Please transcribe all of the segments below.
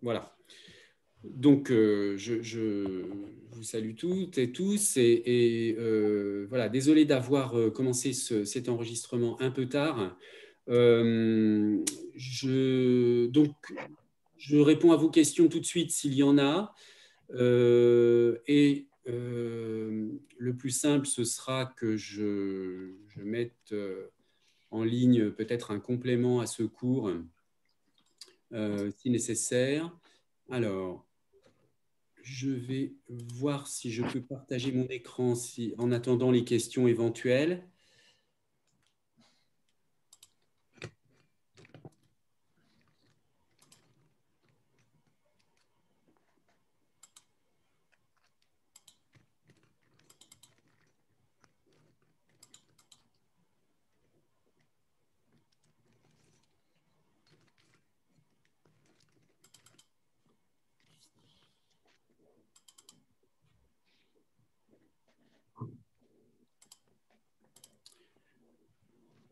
Voilà. Donc, je vous salue toutes et tous voilà, désolé d'avoir commencé cet enregistrement un peu tard. Donc, je réponds à vos questions tout de suite s'il y en a. Le plus simple, ce sera que je mette en ligne peut-être un complément à ce cours si nécessaire. Alors, je vais voir si je peux partager mon écran en attendant les questions éventuelles.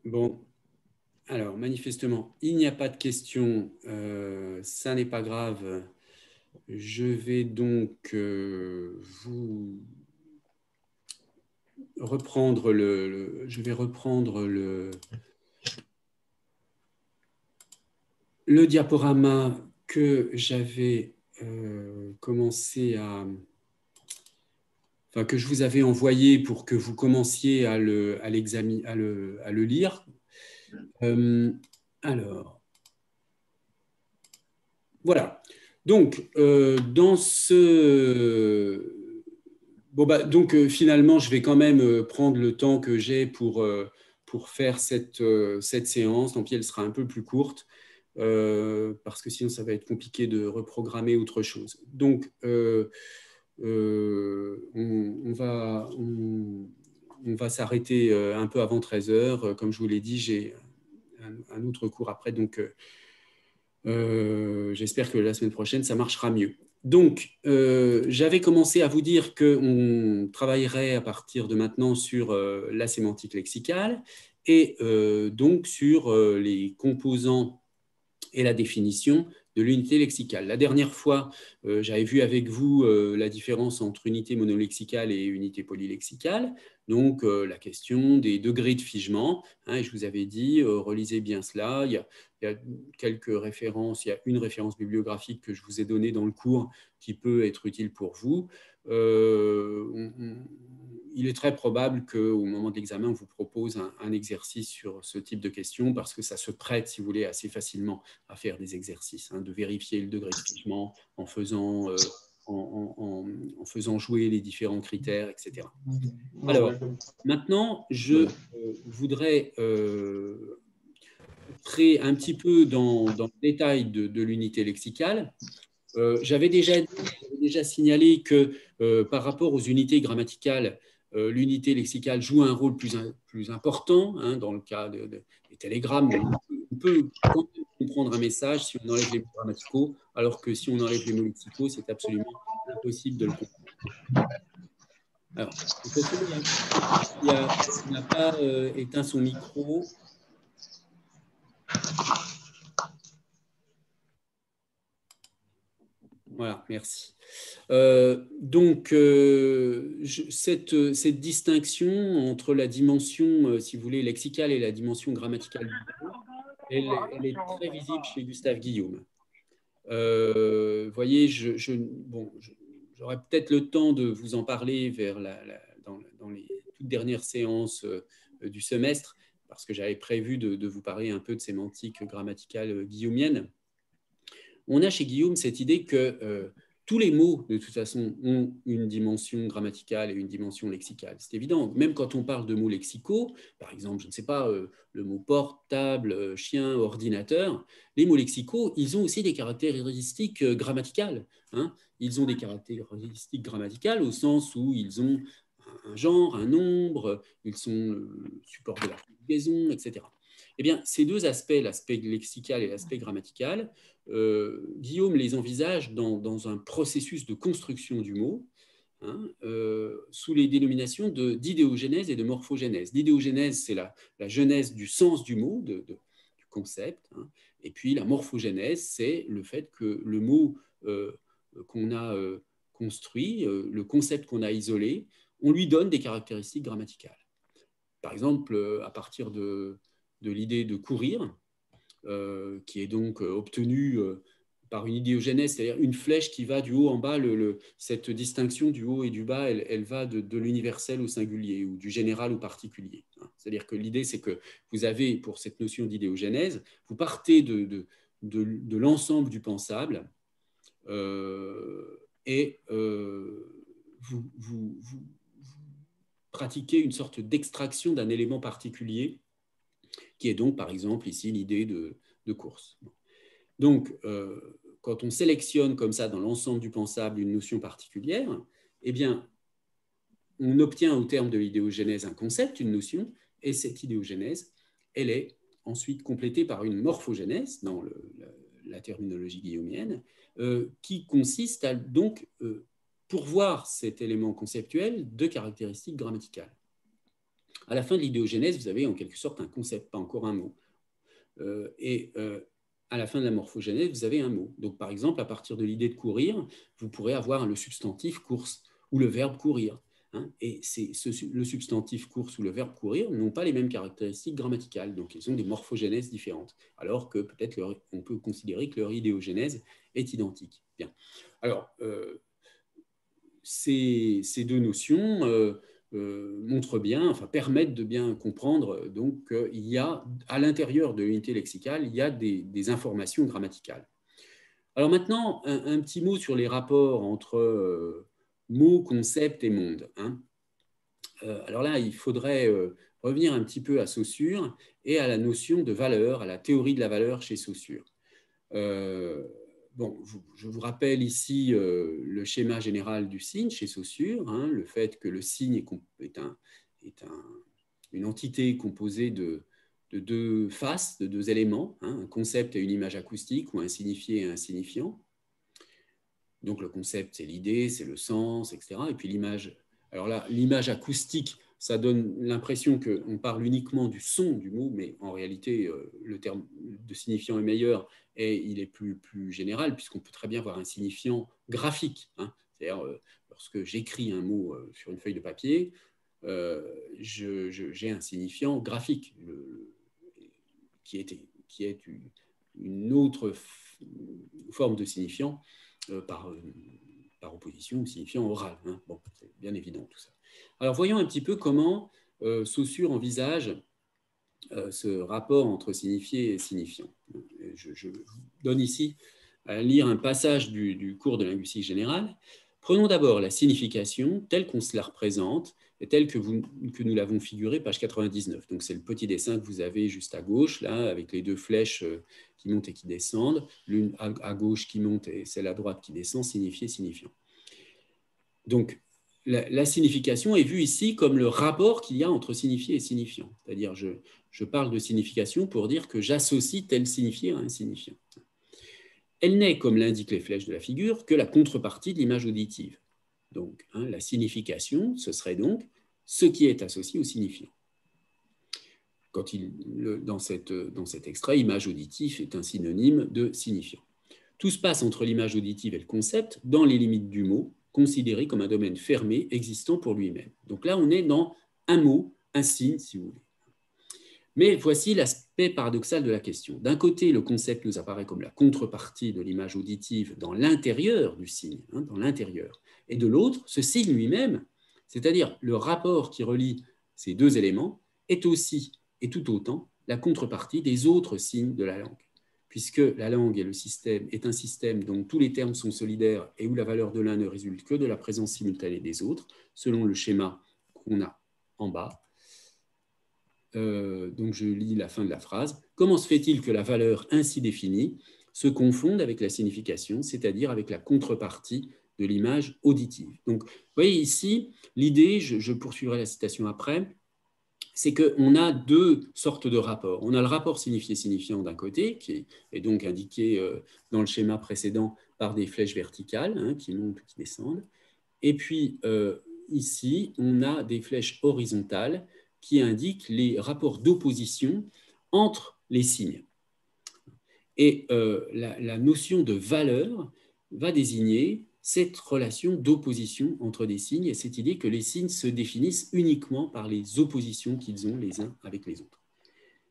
Bon, alors manifestement, il n'y a pas de questions, ça n'est pas grave. Je vais donc vous reprendre je vais reprendre le diaporama que j'avais commencé enfin, que je vous avais envoyé pour que vous commenciez à le lire. Alors, voilà. Donc, dans ce... Bon, bah, donc, finalement, je vais quand même prendre le temps que j'ai pour faire cette séance. Tant pis, elle sera un peu plus courte, parce que sinon, ça va être compliqué de reprogrammer autre chose. Donc, on va s'arrêter un peu avant 13 heures. Comme je vous l'ai dit, j'ai un autre cours après, donc j'espère que la semaine prochaine, ça marchera mieux. Donc, j'avais commencé à vous dire qu'on travaillerait à partir de maintenant sur la sémantique lexicale et donc sur les composants et la définition de l'unité lexicale. La dernière fois, j'avais vu avec vous la différence entre unité monolexicale et unité polylexicale, donc la question des degrés de figement, hein, et je vous avais dit, relisez bien cela, il y a quelques références, il y a une référence bibliographique que je vous ai donnée dans le cours qui peut être utile pour vous. Il est très probable qu'au moment de l'examen, on vous propose un exercice sur ce type de questions parce que ça se prête, si vous voulez, assez facilement à faire des exercices, hein, de vérifier le degré de figement en faisant, en faisant jouer les différents critères, etc. Alors, maintenant, je voudrais entrer un petit peu dans le détail de l'unité lexicale. J'avais déjà signalé que par rapport aux unités grammaticales, l'unité lexicale joue un rôle plus important, hein, dans le cas des télégrammes. On peut quand même comprendre un message si on enlève les mots grammaticaux, alors que si on enlève les mots lexicaux, c'est absolument impossible de le comprendre. Alors, il n'a pas éteint son micro. Voilà, merci. Donc, cette distinction entre la dimension, si vous voulez, lexicale et la dimension grammaticale, elle est très visible chez Gustave Guillaume. Voyez, j'aurai peut-être le temps de vous en parler dans les toutes dernières séances du semestre, parce que j'avais prévu de vous parler un peu de sémantique grammaticale guillaumienne. On a chez Guillaume cette idée que tous les mots, de toute façon, ont une dimension grammaticale et une dimension lexicale. C'est évident. Même quand on parle de mots lexicaux, par exemple, je ne sais pas, le mot portable, chien, ordinateur, les mots lexicaux, ils ont aussi des caractéristiques grammaticales, hein. Ils ont des caractéristiques grammaticales au sens où ils ont un genre, un nombre, ils sont support de la conjugaison, etc. Eh bien, ces deux aspects, l'aspect lexical et l'aspect grammatical, Guillaume les envisage dans un processus de construction du mot, hein, sous les dénominations d'idéogénèse et de morphogénèse. L'idéogénèse, c'est la genèse du sens du mot, du concept. Hein. Et puis la morphogénèse, c'est le fait que le mot qu'on a construit, le concept qu'on a isolé, on lui donne des caractéristiques grammaticales. Par exemple, à partir de l'idée de courir, qui est donc obtenue par une idéogénèse, c'est-à-dire une flèche qui va du haut en bas. Cette distinction du haut et du bas, elle va de l'universel au singulier ou du général au particulier. C'est-à-dire que l'idée, c'est que vous avez, pour cette notion d'idéogénèse, vous partez de l'ensemble du pensable et vous pratiquer une sorte d'extraction d'un élément particulier, qui est donc, par exemple, ici, l'idée de course. Donc, quand on sélectionne comme ça dans l'ensemble du pensable une notion particulière, eh bien, on obtient au terme de l'idéogénèse un concept, une notion, et cette idéogénèse, elle est ensuite complétée par une morphogénèse, dans la terminologie guillaumienne, qui consiste à donc pourvoir cet élément conceptuel de caractéristiques grammaticales. À la fin de l'idéogénèse, vous avez en quelque sorte un concept, pas encore un mot. À la fin de la morphogénèse, vous avez un mot. Donc, par exemple, à partir de l'idée de courir, vous pourrez avoir le substantif course ou le verbe courir. Hein, et le substantif course ou le verbe courir n'ont pas les mêmes caractéristiques grammaticales. Donc, ils ont des morphogénèses différentes. Alors que peut-être on peut considérer que leur idéogénèse est identique. Bien. Alors, ces deux notions montrent bien, enfin permettent de bien comprendre donc qu'il y a à l'intérieur de l'unité lexicale, il y a des informations grammaticales. Alors maintenant, un petit mot sur les rapports entre mots, concept et monde. Hein. Alors là, il faudrait revenir un petit peu à Saussure et à la notion de valeur, à la théorie de la valeur chez Saussure. Bon, je vous rappelle ici le schéma général du signe chez Saussure, hein, le fait que le signe est une entité composée de deux faces, de deux éléments, hein, un concept et une image acoustique, ou un signifié et un signifiant. Donc le concept, c'est l'idée, c'est le sens, etc. Et puis l'image, alors là, l'image acoustique, ça donne l'impression qu'on parle uniquement du son du mot, mais en réalité, le terme de signifiant est meilleur et il est plus général, puisqu'on peut très bien avoir un signifiant graphique. Hein. C'est-à-dire, lorsque j'écris un mot sur une feuille de papier, j'ai un signifiant graphique qui est une autre forme de signifiant par opposition au signifiant oral. Hein. Bon, c'est bien évident tout ça. Alors voyons un petit peu comment Saussure envisage ce rapport entre signifié et signifiant. Je vous donne ici à lire un passage du cours de linguistique générale. Prenons d'abord la signification telle qu'on se la représente et telle que nous l'avons figurée, page 99. Donc c'est le petit dessin que vous avez juste à gauche, là, avec les deux flèches qui montent et qui descendent, l'une à gauche qui monte et celle à droite qui descend, signifié, signifiant. Donc la signification est vue ici comme le rapport qu'il y a entre signifié et signifiant. C'est-à-dire, je parle de signification pour dire que j'associe tel signifié à un signifiant. Elle n'est, comme l'indiquent les flèches de la figure, que la contrepartie de l'image auditive. Donc, hein, la signification, ce serait donc ce qui est associé au signifiant. Dans cet extrait, image auditive est un synonyme de signifiant. Tout se passe entre l'image auditive et le concept, dans les limites du mot, considéré comme un domaine fermé existant pour lui-même. Donc là, on est dans un mot, un signe, si vous voulez. Mais voici l'aspect paradoxal de la question. D'un côté, le concept nous apparaît comme la contrepartie de l'image auditive dans l'intérieur du signe, hein, dans l'intérieur. Et de l'autre, ce signe lui-même, c'est-à-dire le rapport qui relie ces deux éléments, est aussi et tout autant la contrepartie des autres signes de la langue. Puisque la langue est un système dont tous les termes sont solidaires et où la valeur de l'un ne résulte que de la présence simultanée des autres, selon le schéma qu'on a en bas. Donc je lis la fin de la phrase. Comment se fait-il que la valeur ainsi définie se confonde avec la signification, c'est-à-dire avec la contrepartie de l'image auditive? Donc, vous voyez ici, l'idée, je poursuivrai la citation après, c'est qu'on a deux sortes de rapports. On a le rapport signifié-signifiant d'un côté, qui est donc indiqué dans le schéma précédent par des flèches verticales, hein, qui montent ou qui descendent. Et puis, ici, on a des flèches horizontales qui indiquent les rapports d'opposition entre les signes. Et la notion de valeur va désigner cette relation d'opposition entre des signes et cette idée que les signes se définissent uniquement par les oppositions qu'ils ont les uns avec les autres.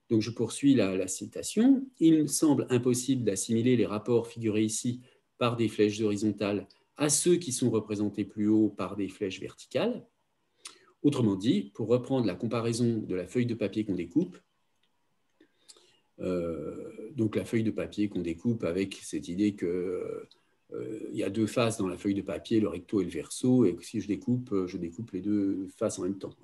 Donc je poursuis la citation. Il me semble impossible d'assimiler les rapports figurés ici par des flèches horizontales à ceux qui sont représentés plus haut par des flèches verticales. Autrement dit, pour reprendre la comparaison de la feuille de papier qu'on découpe, donc la feuille de papier qu'on découpe avec cette idée que il y a deux faces dans la feuille de papier, le recto et le verso, et que si je découpe les deux faces en même temps.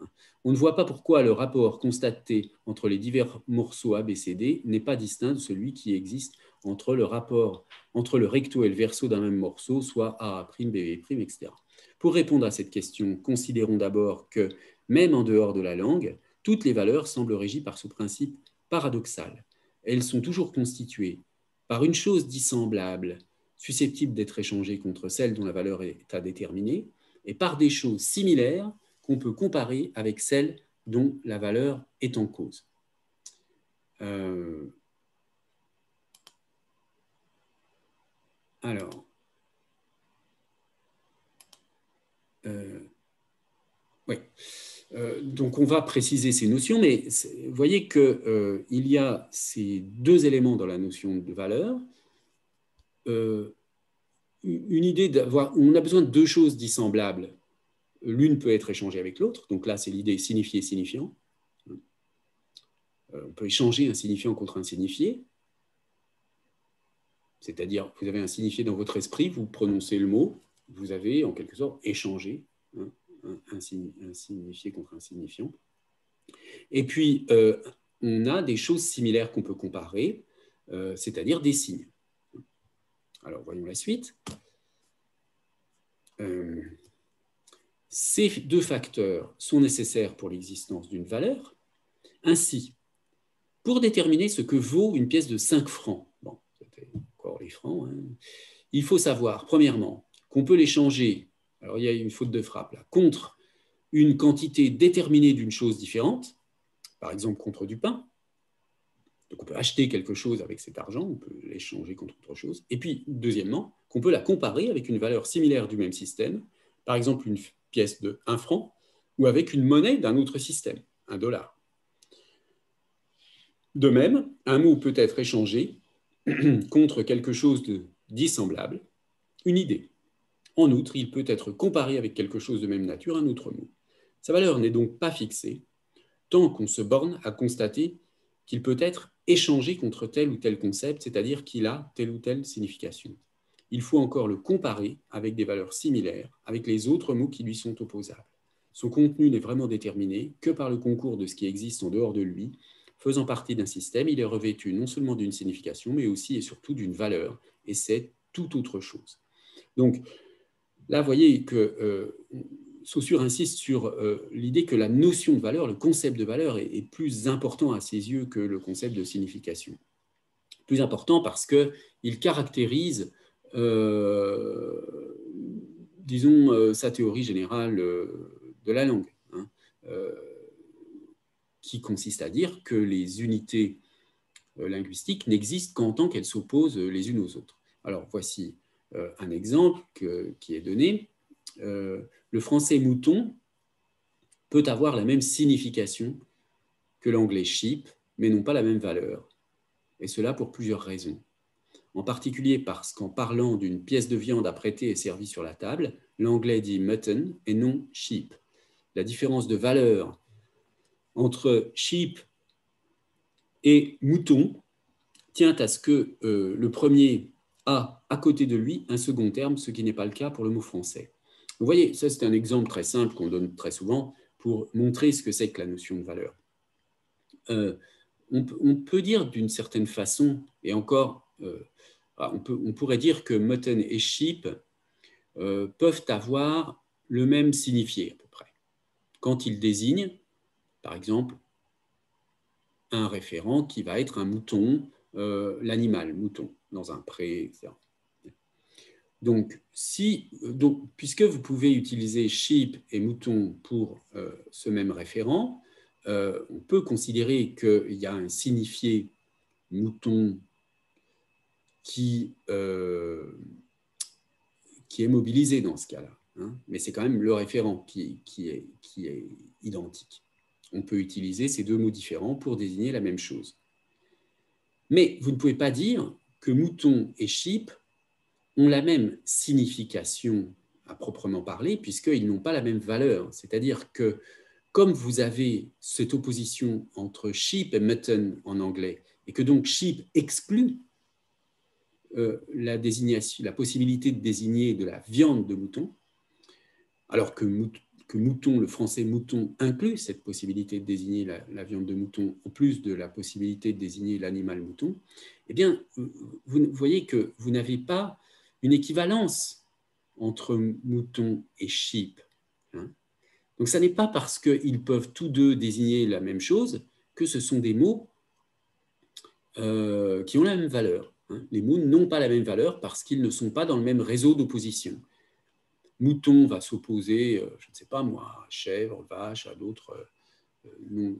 On ne voit pas pourquoi le rapport constaté entre les divers morceaux A, B, C, D n'est pas distinct de celui qui existe entre le rapport entre le recto et le verso d'un même morceau, soit A', B, B', etc. Pour répondre à cette question, considérons d'abord que, même en dehors de la langue, toutes les valeurs semblent régies par ce principe paradoxal. Elles sont toujours constituées par une chose dissemblable, susceptibles d'être échangées contre celles dont la valeur est à déterminer, et par des choses similaires qu'on peut comparer avec celles dont la valeur est en cause. Alors, oui. Donc on va préciser ces notions, mais vous voyez qu'il y a ces deux éléments dans la notion de valeur. Une idée d'avoir, on a besoin de deux choses dissemblables. L'une peut être échangée avec l'autre, donc là c'est l'idée signifié-signifiant. On peut échanger un signifiant contre un signifié, c'est-à-dire vous avez un signifié dans votre esprit, vous prononcez le mot, vous avez en quelque sorte échangé un signifié contre un signifiant. Et puis on a des choses similaires qu'on peut comparer, c'est-à-dire des signes. Alors voyons la suite. Ces deux facteurs sont nécessaires pour l'existence d'une valeur. Ainsi, pour déterminer ce que vaut une pièce de 5 francs, bon, c'était encore les francs, hein, il faut savoir, premièrement, qu'on peut l'échanger, alors il y a une faute de frappe là, contre une quantité déterminée d'une chose différente, par exemple contre du pain. Donc on peut acheter quelque chose avec cet argent, on peut l'échanger contre autre chose. Et puis, deuxièmement, qu'on peut la comparer avec une valeur similaire du même système, par exemple une pièce de 1 franc, ou avec une monnaie d'un autre système, 1 dollar. De même, un mot peut être échangé contre quelque chose de dissemblable, une idée. En outre, il peut être comparé avec quelque chose de même nature, un autre mot. Sa valeur n'est donc pas fixée, tant qu'on se borne à constater qu'il peut être échangé contre tel ou tel concept, c'est-à-dire qu'il a telle ou telle signification. Il faut encore le comparer avec des valeurs similaires, avec les autres mots qui lui sont opposables. Son contenu n'est vraiment déterminé que par le concours de ce qui existe en dehors de lui. Faisant partie d'un système, il est revêtu non seulement d'une signification, mais aussi et surtout d'une valeur, et c'est tout autre chose. Donc là, vous voyez que Saussure insiste sur l'idée que la notion de valeur, le concept de valeur est plus important à ses yeux que le concept de signification. Plus important parce qu'il caractérise, disons, sa théorie générale de la langue, hein, qui consiste à dire que les unités linguistiques n'existent qu'en tant qu'elles s'opposent les unes aux autres. Alors voici un exemple qui est donné. Le français mouton peut avoir la même signification que l'anglais sheep, mais non pas la même valeur. Et cela pour plusieurs raisons. En particulier parce qu'en parlant d'une pièce de viande apprêtée et servie sur la table, l'anglais dit mutton et non sheep. La différence de valeur entre sheep et mouton tient à ce que le premier a à côté de lui un second terme, ce qui n'est pas le cas pour le mot français. Vous voyez, ça c'est un exemple très simple qu'on donne très souvent pour montrer ce que c'est que la notion de valeur. On peut dire d'une certaine façon, et encore, on pourrait dire que mutton et sheep peuvent avoir le même signifié à peu près. Quand ils désignent, par exemple, un référent qui va être un mouton, l'animal mouton, dans un pré, etc. Donc, puisque vous pouvez utiliser sheep et mouton pour ce même référent, on peut considérer qu'il y a un signifié mouton qui est mobilisé dans ce cas-là. Hein, mais c'est quand même le référent qui est identique. On peut utiliser ces deux mots différents pour désigner la même chose. Mais vous ne pouvez pas dire que mouton et sheep ont la même signification à proprement parler, puisqu'ils n'ont pas la même valeur. C'est-à-dire que comme vous avez cette opposition entre sheep et mutton en anglais, et que donc sheep exclut la possibilité de désigner de la viande de mouton, alors que mouton, le français mouton, inclut cette possibilité de désigner la viande de mouton, en plus de la possibilité de désigner l'animal mouton, eh bien, vous voyez que vous n'avez pas une équivalence entre mouton et sheep. Hein. Donc, ça n'est pas parce qu'ils peuvent tous deux désigner la même chose que ce sont des mots qui ont la même valeur. Hein. Les mots n'ont pas la même valeur parce qu'ils ne sont pas dans le même réseau d'opposition. Mouton va s'opposer, je ne sais pas moi, à chèvre, vache, à d'autres noms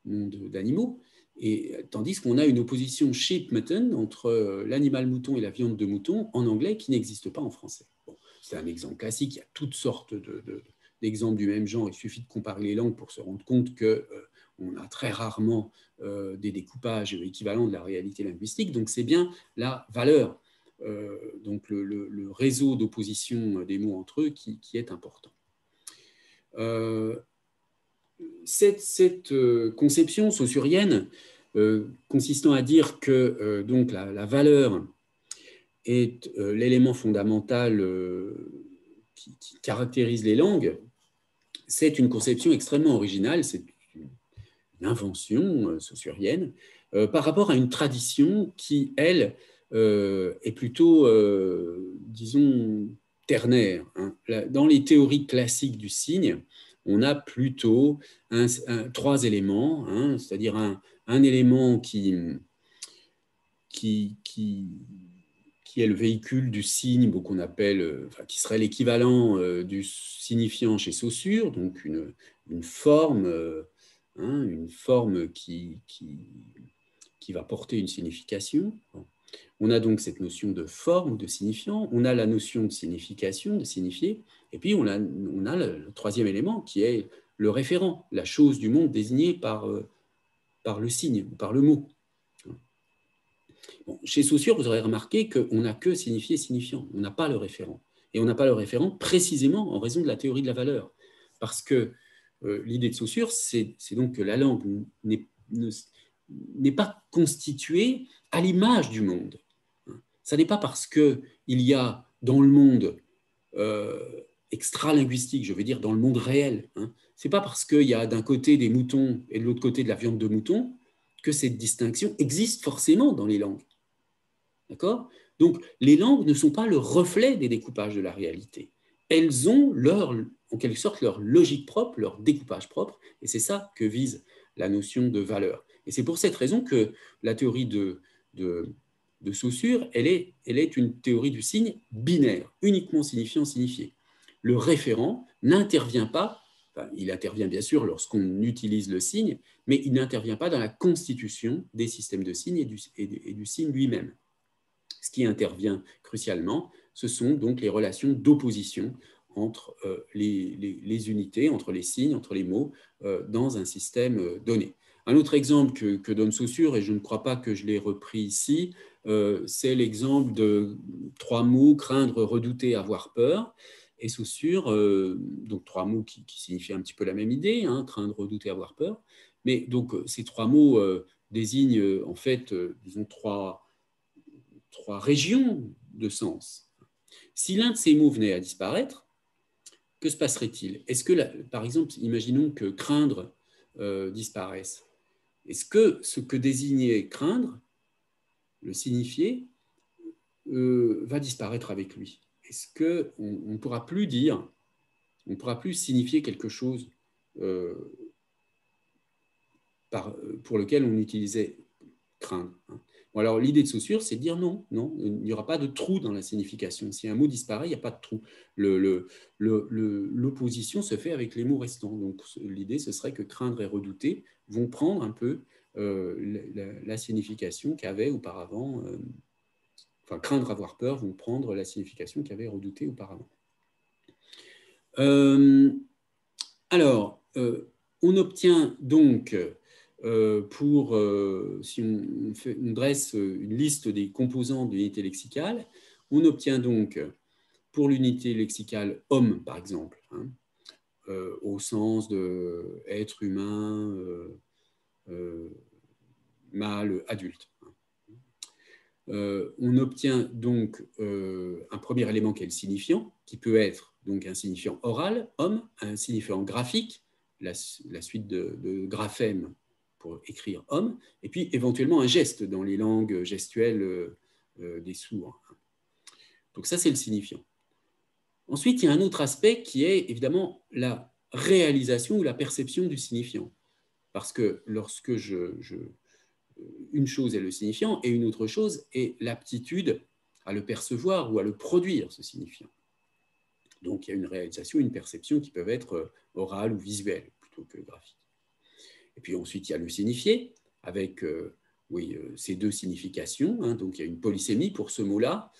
d'animaux. Et tandis qu'on a une opposition sheep-mutton entre l'animal mouton et la viande de mouton en anglais qui n'existe pas en français. Bon, c'est un exemple classique, il y a toutes sortes d'exemples du même genre, il suffit de comparer les langues pour se rendre compte qu'on a très rarement des découpages équivalents de la réalité linguistique, donc c'est bien la valeur, donc le réseau d'opposition des mots entre eux qui est important. Cette conception saussurienne consistant à dire que donc la valeur est l'élément fondamental qui caractérise les langues, c'est une conception extrêmement originale, c'est une invention saussurienne par rapport à une tradition qui, elle, est plutôt, disons, ternaire. Hein. Dans les théories classiques du signe, on a plutôt trois éléments, hein, c'est-à-dire un élément qui est le véhicule du signe, qu'on appelle, qui serait l'équivalent du signifiant chez Saussure, donc une forme, une forme qui va porter une signification. Bon. On a donc cette notion de forme, de signifiant, on a la notion de signification, de signifier, et puis on a le troisième élément qui est le référent, la chose du monde désignée par le signe, par le mot. Bon, chez Saussure, vous aurez remarqué qu'on n'a que signifié, signifiant, on n'a pas le référent. Et on n'a pas le référent précisément en raison de la théorie de la valeur. Parce que l'idée de Saussure, c'est donc que la langue n'est pas constituée à l'image du monde. Ça n'est pas parce qu'il y a dans le monde extra-linguistique, je veux dire dans le monde réel, hein, c'est pas parce qu'il y a d'un côté des moutons et de l'autre côté de la viande de mouton que cette distinction existe forcément dans les langues. D'accord ? Donc, les langues ne sont pas le reflet des découpages de la réalité. Elles ont en quelque sorte leur logique propre, leur découpage propre, et c'est ça que vise la notion de valeur. Et c'est pour cette raison que la théorie de Saussure, elle est une théorie du signe binaire, uniquement signifiant-signifié. Le référent n'intervient pas, enfin, il intervient bien sûr lorsqu'on utilise le signe, mais il n'intervient pas dans la constitution des systèmes de signes et du signe lui-même. Ce qui intervient crucialement, ce sont donc les relations d'opposition entre les unités, entre les signes, entre les mots, dans un système donné. Un autre exemple que donne Saussure, et je ne crois pas que je l'ai repris ici, c'est l'exemple de trois mots, craindre, redouter, avoir peur. Et Saussure, donc trois mots qui signifient un petit peu la même idée, hein, craindre, redouter, avoir peur. Mais donc ces trois mots désignent en fait, disons, trois régions de sens. Si l'un de ces mots venait à disparaître, que se passerait-il? Est-ce que, par exemple, imaginons que craindre disparaisse. Est-ce que ce que désignait craindre, le signifier, va disparaître avec lui? Est-ce qu'on ne pourra plus dire, on ne pourra plus signifier quelque chose pour lequel on utilisait craindre, hein. Bon, alors l'idée de Saussure, c'est de dire non, il n'y aura pas de trou dans la signification. Si un mot disparaît, il n'y a pas de trou. L'opposition se fait avec les mots restants. Donc l'idée, ce serait que craindre et redouter vont prendre un peu la signification qu'avait auparavant enfin craindre, avoir peur, vont prendre la signification qu'ils avaient redoutée auparavant. Alors, on obtient donc, si on dresse une liste des composants de l'unité lexicale, on obtient donc pour l'unité lexicale homme, par exemple, hein, au sens de être humain, mâle, adulte. On obtient donc un premier élément qui est le signifiant, qui peut être donc un signifiant oral, homme, un signifiant graphique, la suite de graphèmes pour écrire homme, et puis éventuellement un geste dans les langues gestuelles des sourds. Donc ça, c'est le signifiant. Ensuite, il y a un autre aspect qui est évidemment la réalisation ou la perception du signifiant. Parce que lorsque une chose est le signifiant et une autre chose est l'aptitude à le percevoir ou à le produire, ce signifiant. Donc il y a une réalisation, une perception qui peuvent être orale ou visuelle plutôt que graphique. Et puis ensuite, il y a le signifié avec ces deux significations. Hein, donc il y a une polysémie pour ce mot-là,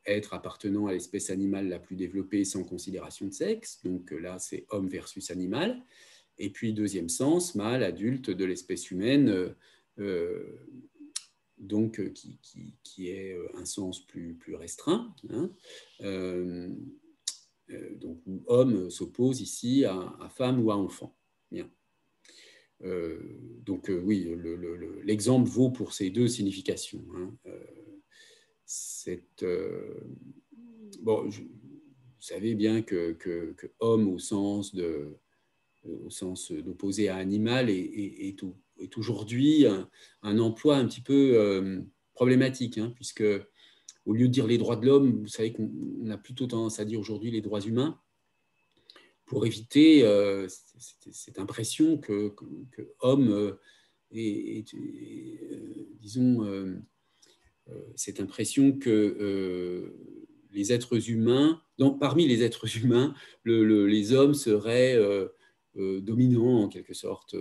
être appartenant à l'espèce animale la plus développée sans considération de sexe. Donc là, c'est homme versus animal. Et puis, deuxième sens, mâle, adulte de l'espèce humaine, donc qui est un sens plus restreint. Hein, donc, où homme s'oppose ici à femme ou à enfant. Bien. Donc, oui, l'exemple vaut pour ces deux significations. Hein. Bon, vous savez bien que homme au sens d'opposé à animal est aujourd'hui un emploi un petit peu problématique, hein, puisque au lieu de dire les droits de l'homme, vous savez qu'on a plutôt tendance à dire aujourd'hui les droits humains, pour éviter cette impression que homme disons, cette impression que les êtres humains, parmi les êtres humains, les hommes seraient dominants en quelque sorte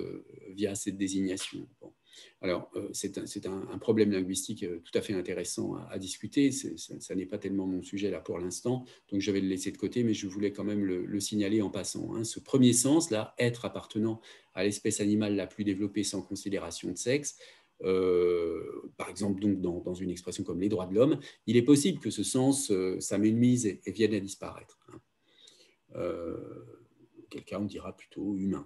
via cette désignation. Bon. Alors, c'est un problème linguistique tout à fait intéressant à discuter. Ça n'est pas tellement mon sujet là pour l'instant, donc je vais le laisser de côté, mais je voulais quand même le signaler en passant. Hein. Ce premier sens, là, être appartenant à l'espèce animale la plus développée sans considération de sexe, par exemple donc dans une expression comme les droits de l'homme, il est possible que ce sens s'amenuise et vienne à disparaître. Hein. Auquel cas on dira plutôt humain.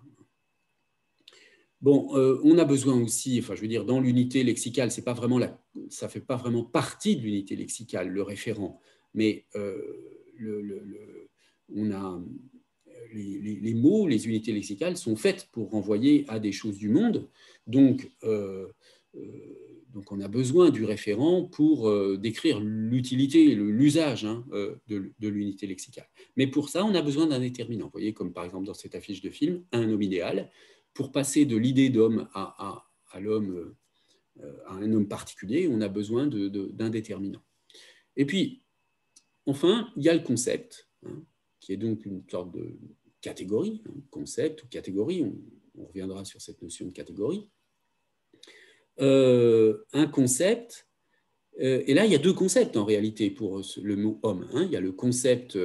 Bon, on a besoin aussi, enfin je veux dire, dans l'unité lexicale, ça ne fait pas vraiment partie de l'unité lexicale, le référent, mais on a les mots, les unités lexicales sont faites pour renvoyer à des choses du monde, donc on a besoin du référent pour décrire l'utilité, l'usage hein, de l'unité lexicale. Mais pour ça, on a besoin d'un déterminant. Vous voyez, comme par exemple dans cette affiche de film, un homme idéal. Pour passer de l'idée d'homme à l'homme, à un homme particulier, on a besoin d'un déterminant. Et puis, enfin, il y a le concept, hein, qui est donc une sorte de catégorie, hein, concept ou catégorie, on reviendra sur cette notion de catégorie. Un concept, et là il y a deux concepts en réalité pour le mot homme. Hein. Il y a le concept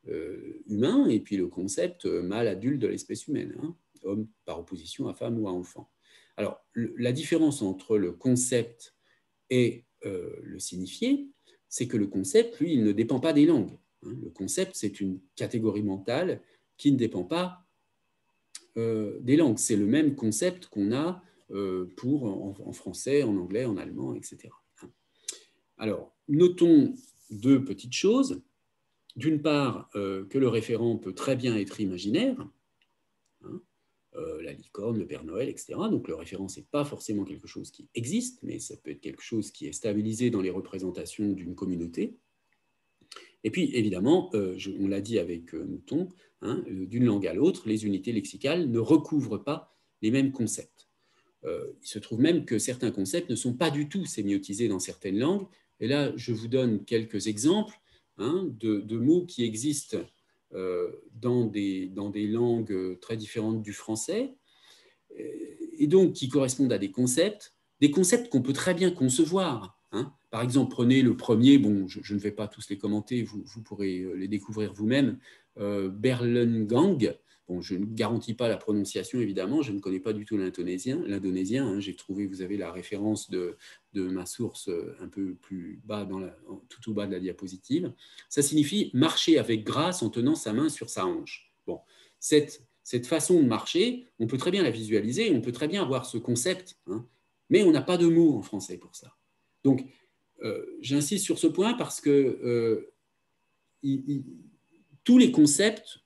humain et puis le concept mâle adulte de l'espèce humaine, hein, homme par opposition à femme ou à enfant. Alors la différence entre le concept et le signifié, c'est que le concept, lui, il ne dépend pas des langues. Hein. Le concept, c'est une catégorie mentale qui ne dépend pas des langues. C'est le même concept qu'on a en français, en anglais, en allemand, etc. Alors, notons deux petites choses. D'une part, que le référent peut très bien être imaginaire, hein, la licorne, le Père Noël, etc. Donc le référent, ce n'est pas forcément quelque chose qui existe, mais ça peut être quelque chose qui est stabilisé dans les représentations d'une communauté. Et puis, évidemment, on l'a dit avec Mouton, hein, d'une langue à l'autre, les unités lexicales ne recouvrent pas les mêmes concepts. Il se trouve même que certains concepts ne sont pas du tout sémiotisés dans certaines langues. Et là, je vous donne quelques exemples hein, de mots qui existent dans des langues très différentes du français, et donc qui correspondent à des concepts qu'on peut très bien concevoir, hein, Par exemple, prenez le premier, bon, je ne vais pas tous les commenter, vous pourrez les découvrir vous-même, Berlengang. Bon, je ne garantis pas la prononciation, évidemment, je ne connais pas du tout l'indonésien. Hein. J'ai trouvé, vous avez la référence de ma source un peu plus bas, tout au bas de la diapositive. Ça signifie marcher avec grâce en tenant sa main sur sa hanche. Bon, cette façon de marcher, on peut très bien la visualiser, on peut très bien avoir ce concept, hein, mais on n'a pas de mots en français pour ça. Donc, j'insiste sur ce point parce que tous les concepts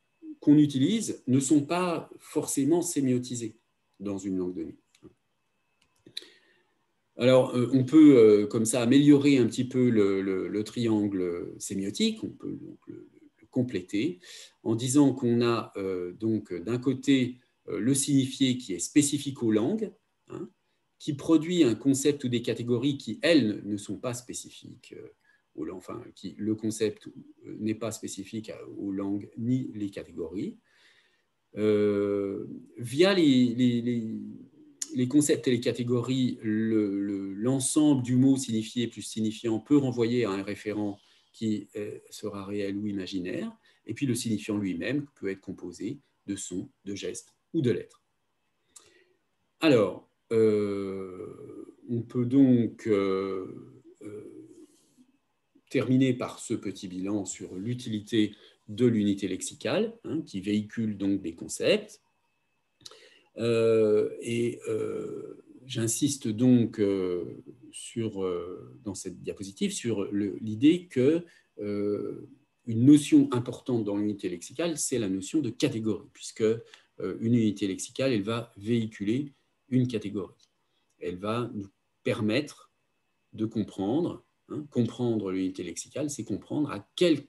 qu'on utilise ne sont pas forcément sémiotisés dans une langue donnée. Alors, on peut comme ça améliorer un petit peu le triangle sémiotique, on peut donc le compléter en disant qu'on a donc d'un côté le signifié qui est spécifique aux langues, hein, qui produit un concept ou des catégories qui, elles, ne sont pas spécifiques aux langues, enfin, le concept n'est pas spécifique aux langues ni les catégories. Via les concepts et les catégories, l'ensemble du mot signifié plus signifiant peut renvoyer à un référent qui sera réel ou imaginaire, et puis le signifiant lui-même peut être composé de sons, de gestes ou de lettres. Alors, on peut donc terminer par ce petit bilan sur l'utilité de l'unité lexicale, hein, qui véhicule donc des concepts. J'insiste donc dans cette diapositive sur l'idée que une notion importante dans l'unité lexicale, c'est la notion de catégorie, puisque une unité lexicale, elle va véhiculer une catégorie. Elle va nous permettre de comprendre. Hein, comprendre l'unité lexicale, c'est comprendre à quel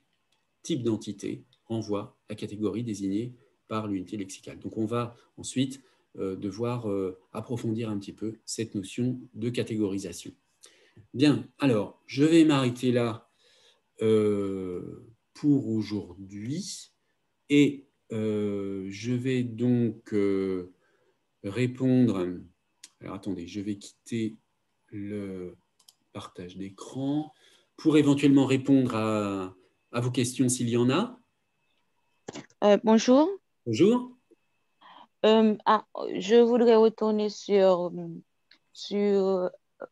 type d'entité renvoie la catégorie désignée par l'unité lexicale. Donc on va ensuite devoir approfondir un petit peu cette notion de catégorisation. Bien, alors je vais m'arrêter là pour aujourd'hui et je vais donc répondre. Alors attendez, je vais quitter le partage d'écran pour éventuellement répondre à vos questions s'il y en a. Bonjour. Bonjour. Je voudrais retourner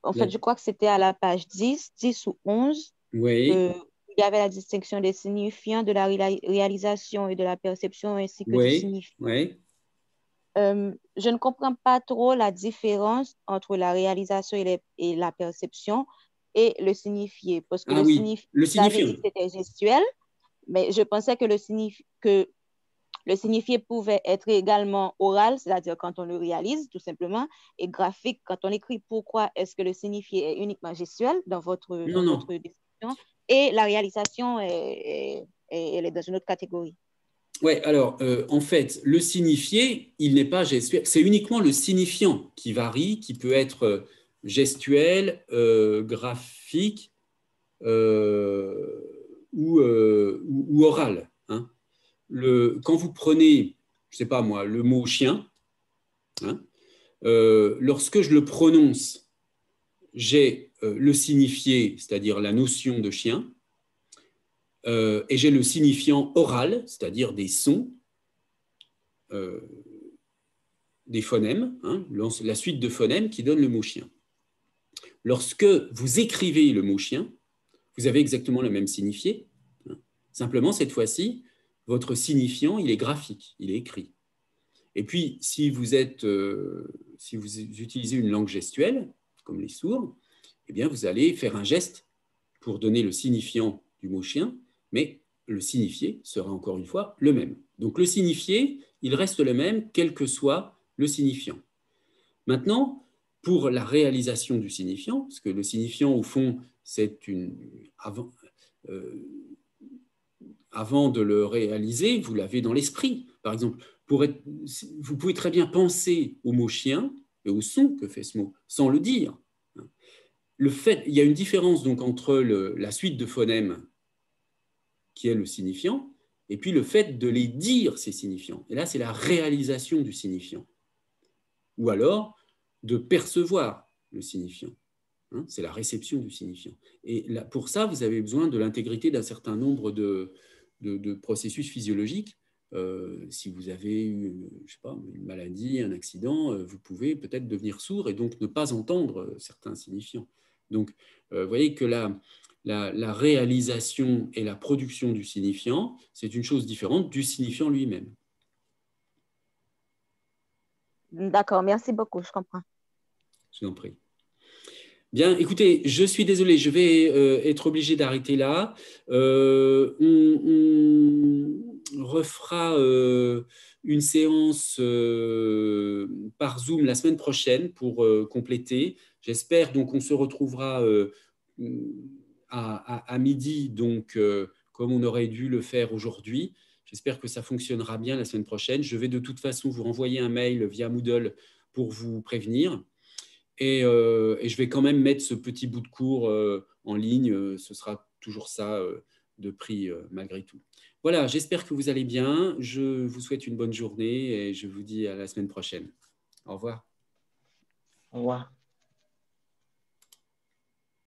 en fait, je crois que c'était à la page 10 ou 11. Oui. Il y avait la distinction des signifiants, de la réalisation et de la perception, ainsi que du signifiant. Oui. Je ne comprends pas trop la différence entre la réalisation et la perception et le signifié, parce que le signifiant. vous avez dit que c'était gestuel, mais je pensais que le signifié pouvait être également oral, c'est-à-dire quand on le réalise, tout simplement, et graphique quand on écrit. Pourquoi est-ce que le signifié est uniquement gestuel dans votre description et la réalisation, elle est dans une autre catégorie? Oui, alors, en fait, le signifié, il n'est pas gestuel. C'est uniquement le signifiant qui varie, qui peut être gestuel, graphique ou oral. Hein. Quand vous prenez, je ne sais pas moi, le mot chien, hein, lorsque je le prononce, j'ai le signifié, c'est-à-dire la notion de chien, et j'ai le signifiant oral, c'est-à-dire des sons, des phonèmes, hein, la suite de phonèmes qui donne le mot chien. Lorsque vous écrivez le mot chien, vous avez exactement le même signifié. Hein. Simplement, cette fois-ci, votre signifiant, il est graphique, il est écrit. Et puis, si vous utilisez une langue gestuelle, comme les sourds, eh bien, vous allez faire un geste pour donner le signifiant du mot chien, mais le signifié sera encore une fois le même. Donc, le signifié, il reste le même, quel que soit le signifiant. Maintenant, pour la réalisation du signifiant, parce que le signifiant, au fond, c'est avant de le réaliser, vous l'avez dans l'esprit. Par exemple, vous pouvez très bien penser au mot chien et au son que fait ce mot, sans le dire. Il y a une différence donc entre la suite de phonèmes qui est le signifiant, et puis le fait de les dire, ces signifiants. Et là, c'est la réalisation du signifiant. Ou alors, de percevoir le signifiant. hein, c'est la réception du signifiant. Et là, pour ça, vous avez besoin de l'intégrité d'un certain nombre de processus physiologiques. Si vous avez eu, je sais pas, une maladie, un accident, vous pouvez peut-être devenir sourd et donc ne pas entendre certains signifiants. Donc, vous voyez que la réalisation et la production du signifiant, c'est une chose différente du signifiant lui-même. D'accord, merci beaucoup, je comprends. Je vous en prie. Bien, écoutez, je suis désolé, je vais être obligé d'arrêter là. On refera une séance par Zoom la semaine prochaine pour compléter. J'espère donc qu'on se retrouvera à midi, donc comme on aurait dû le faire aujourd'hui. J'espère que ça fonctionnera bien la semaine prochaine. Je vais de toute façon vous renvoyer un mail via Moodle pour vous prévenir. Et je vais quand même mettre ce petit bout de cours en ligne. Ce sera toujours ça de prix malgré tout. Voilà, j'espère que vous allez bien. Je vous souhaite une bonne journée et je vous dis à la semaine prochaine. Au revoir. Au revoir.